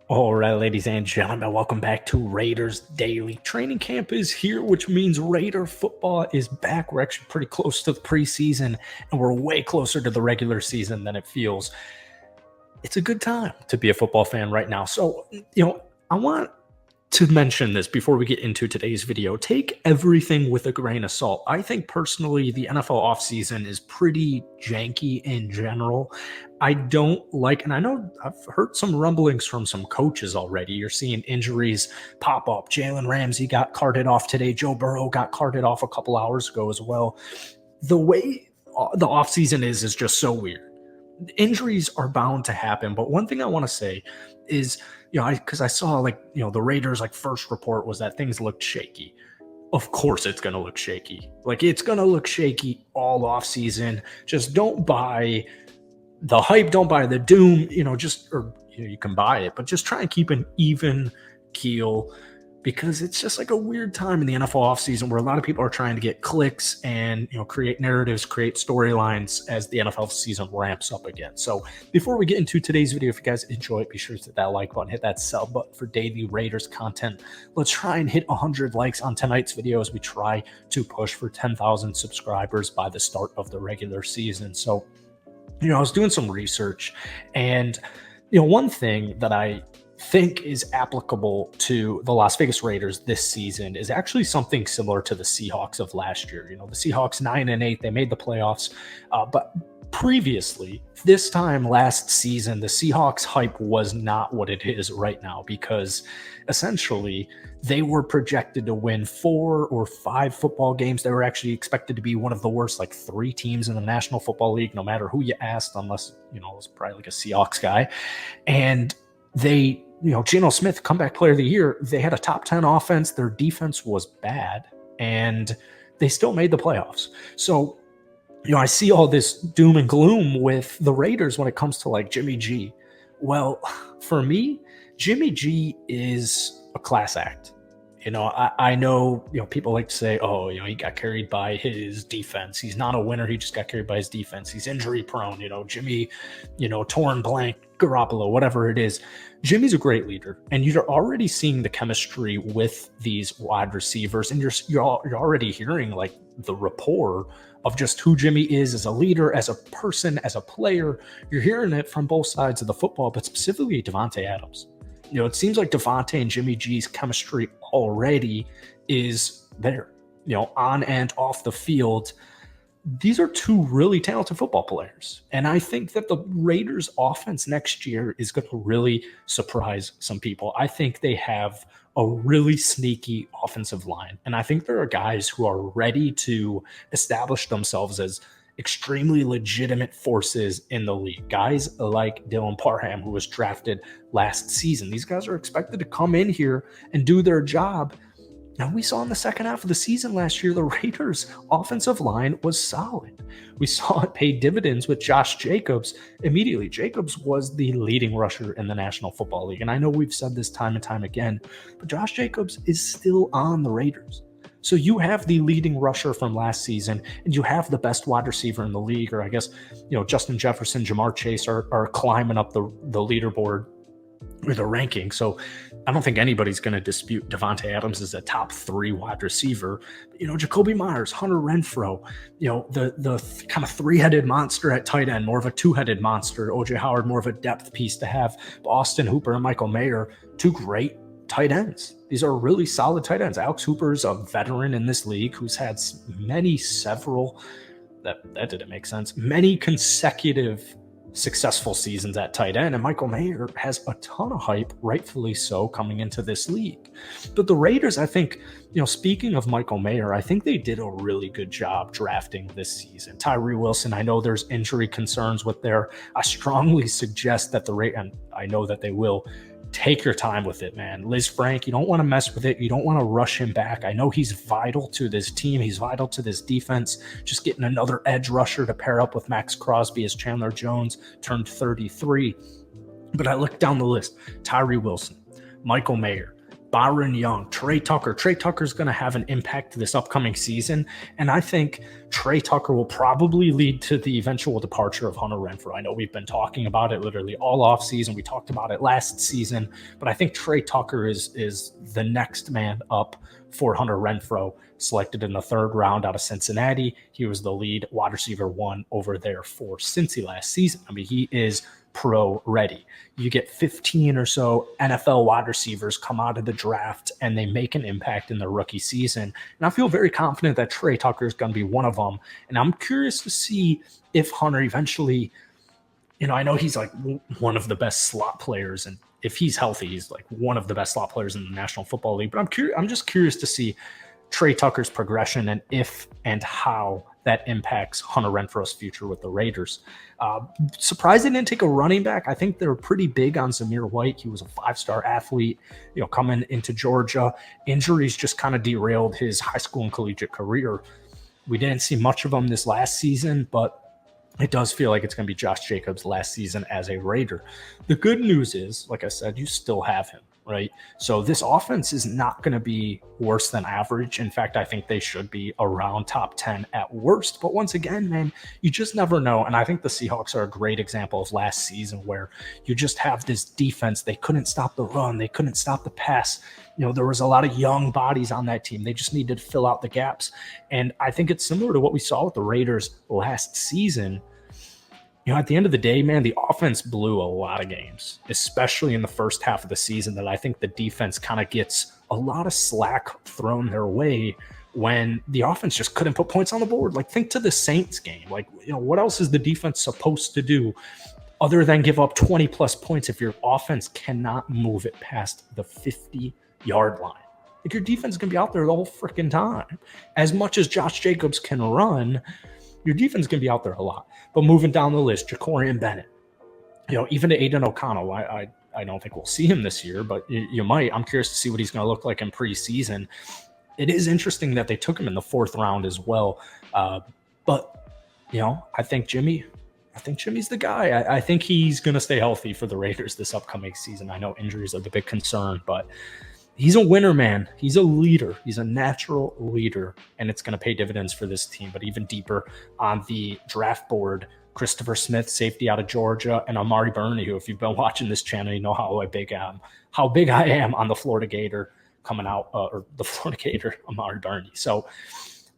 All right, ladies and gentlemen, welcome back to Raiders Daily. Training camp is here, which means Raider football is back. We're actually pretty close to the preseason, and we're way closer to the regular season than it feels. It's a good time to be a football fan right now. So, I want to mention this before we get into today's video. Take everything with a grain of salt. I think personally the NFL offseason is pretty janky in general. I don't like, and I know I've heard some rumblings from some coaches already. You're seeing injuries pop up. Jalen Ramsey got carted off today. Joe Burrow got carted off a couple hours ago as well. The way the offseason is just so weird. Injuries are bound to happen, but one thing I want to say is, because I saw the Raiders first report was that things looked shaky. Of course it's going to look shaky. It's going to look shaky all off season. Just don't buy the hype, don't buy the doom, you can buy it, but just try and keep an even keel, because it's just a weird time in the NFL offseason where a lot of people are trying to get clicks and create narratives, create storylines as the NFL season ramps up again. So before we get into today's video, if you guys enjoy it, be sure to hit that like button, hit that sub button for daily Raiders content. Let's try and hit 100 likes on tonight's video as we try to push for 10,000 subscribers by the start of the regular season. So, I was doing some research, and one thing that I think is applicable to the Las Vegas Raiders this season is actually something similar to the Seahawks of last year. The Seahawks 9-8, they made the playoffs, but previously, this time last season, the Seahawks hype was not what it is right now, because essentially they were projected to win 4 or 5 football games. They were actually expected to be one of the worst 3 teams in the National Football League, no matter who you asked, unless it was probably a Seahawks guy. And they, Geno Smith, comeback player of the year, they had a top 10 offense. Their defense was bad, and they still made the playoffs. So, I see all this doom and gloom with the Raiders when it comes to Jimmy G. Well, for me, Jimmy G is a class act. I know, people like to say, oh, he got carried by his defense. He's not a winner. He just got carried by his defense. He's injury prone, Jimmy, torn blank, Garoppolo, whatever it is. Jimmy's a great leader, and you're already seeing the chemistry with these wide receivers, and you're already hearing the rapport of just who Jimmy is as a leader, as a person, as a player. You're hearing it from both sides of the football, but specifically Davante Adams. It seems like Davante and Jimmy G's chemistry already is there, on and off the field. These are 2 really talented football players. And I think that the Raiders offense next year is going to really surprise some people. I think they have a really sneaky offensive line. And I think there are guys who are ready to establish themselves as extremely legitimate forces in the league. Guys like Dylan Parham, who was drafted last season. These guys are expected to come in here and do their job. Now, we saw in the second half of the season last year, the Raiders' offensive line was solid. We saw it pay dividends with Josh Jacobs immediately. Jacobs was the leading rusher in the National Football League. And I know we've said this time and time again, but Josh Jacobs is still on the Raiders. So you have the leading rusher from last season, and you have the best wide receiver in the league, or I guess, Justin Jefferson, Jamar Chase are climbing up the leaderboard or the ranking. So I don't think anybody's going to dispute Davante Adams as a top 3 wide receiver. Jacoby Myers, Hunter Renfrow, the kind of 3-headed monster at tight end, more of a 2-headed monster. OJ Howard, more of a depth piece to have. Austin Hooper and Michael Mayer, 2 great tight ends. These are really solid tight ends. Alex Hooper's a veteran in this league who's had many consecutive successful seasons at tight end, and Michael Mayer has a ton of hype, rightfully so, coming into this league. But the Raiders, I think, speaking of Michael Mayer, I think they did a really good job drafting this season. Tyree Wilson, I know there's injury concerns with there. I strongly suggest that and I know that they will, take your time with it, man. Liz Frank, you don't want to mess with it. You don't want to rush him back. I know he's vital to this team. He's vital to this defense. Just getting another edge rusher to pair up with Max Crosby as Chandler Jones turned 33. But I looked down the list. Tyree Wilson, Michael Mayer, Byron Young, Trey Tucker. Trey Tucker's going to have an impact this upcoming season, and I think Trey Tucker will probably lead to the eventual departure of Hunter Renfrow. I know we've been talking about it literally all offseason. We talked about it last season, but I think Trey Tucker is the next man up for Hunter Renfrow, selected in the 3rd round out of Cincinnati. He was the lead wide receiver 1 over there for Cincy last season. I mean, he is pro ready. You get 15 or so NFL wide receivers come out of the draft and they make an impact in their rookie season. And I feel very confident that Trey Tucker is going to be one of them. And I'm curious to see if Hunter eventually, I know he's like one of the best slot players, and if he's healthy, he's like one of the best slot players in the National Football League. But I'm just curious to see Trey Tucker's progression and if and how that impacts Hunter Renfrow's future with the Raiders. Surprised they didn't take a running back. I think they were pretty big on Zamir White. He was a 5-star athlete, coming into Georgia. Injuries just kind of derailed his high school and collegiate career. We didn't see much of him this last season, but it does feel like it's going to be Josh Jacobs' last season as a Raider. The good news is, like I said, you still have him, right? So this offense is not going to be worse than average. In fact, I think they should be around top 10 at worst. But once again, man, you just never know. And I think the Seahawks are a great example of last season, where you just have this defense. They couldn't stop the run. They couldn't stop the pass. There was a lot of young bodies on that team. They just needed to fill out the gaps. And I think it's similar to what we saw with the Raiders last season. At the end of the day, man, the offense blew a lot of games, especially in the first half of the season, that I think the defense kind of gets a lot of slack thrown their way when the offense just couldn't put points on the board. Like, think to the Saints game. Like, what else is the defense supposed to do other than give up 20-plus points if your offense cannot move it past the 50-yard line? Like, your defense is going to be out there the whole freaking time. As much as Josh Jacobs can run, your defense is going to be out there a lot. But moving down the list, Ja'Cory Bennett, even to Aiden O'Connell, I don't think we'll see him this year, but you might. I'm curious to see what he's going to look like in preseason. It is interesting that they took him in the 4th round as well. But I think Jimmy's the guy. I think he's going to stay healthy for the Raiders this upcoming season. I know injuries are the big concern, but he's a winner, man. He's a leader. He's a natural leader, and it's going to pay dividends for this team. But even deeper on the draft board, Christopher Smith, safety out of Georgia, and Amari Burney, who, if you've been watching this channel, you know how big I am on the Florida Gator coming out, or the Florida Gator, Amari Burney. So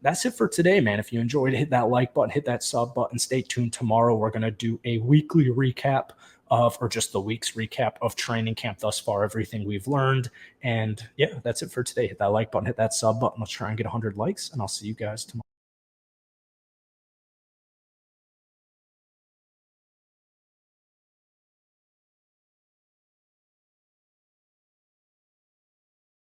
that's it for today, man. If you enjoyed, hit that like button, hit that sub button. Stay tuned. Tomorrow we're going to do a weekly recap or just the week's recap of training camp thus far, everything we've learned. And yeah, that's it for today. Hit that like button, hit that sub button. Let's try and get 100 likes, and I'll see you guys tomorrow.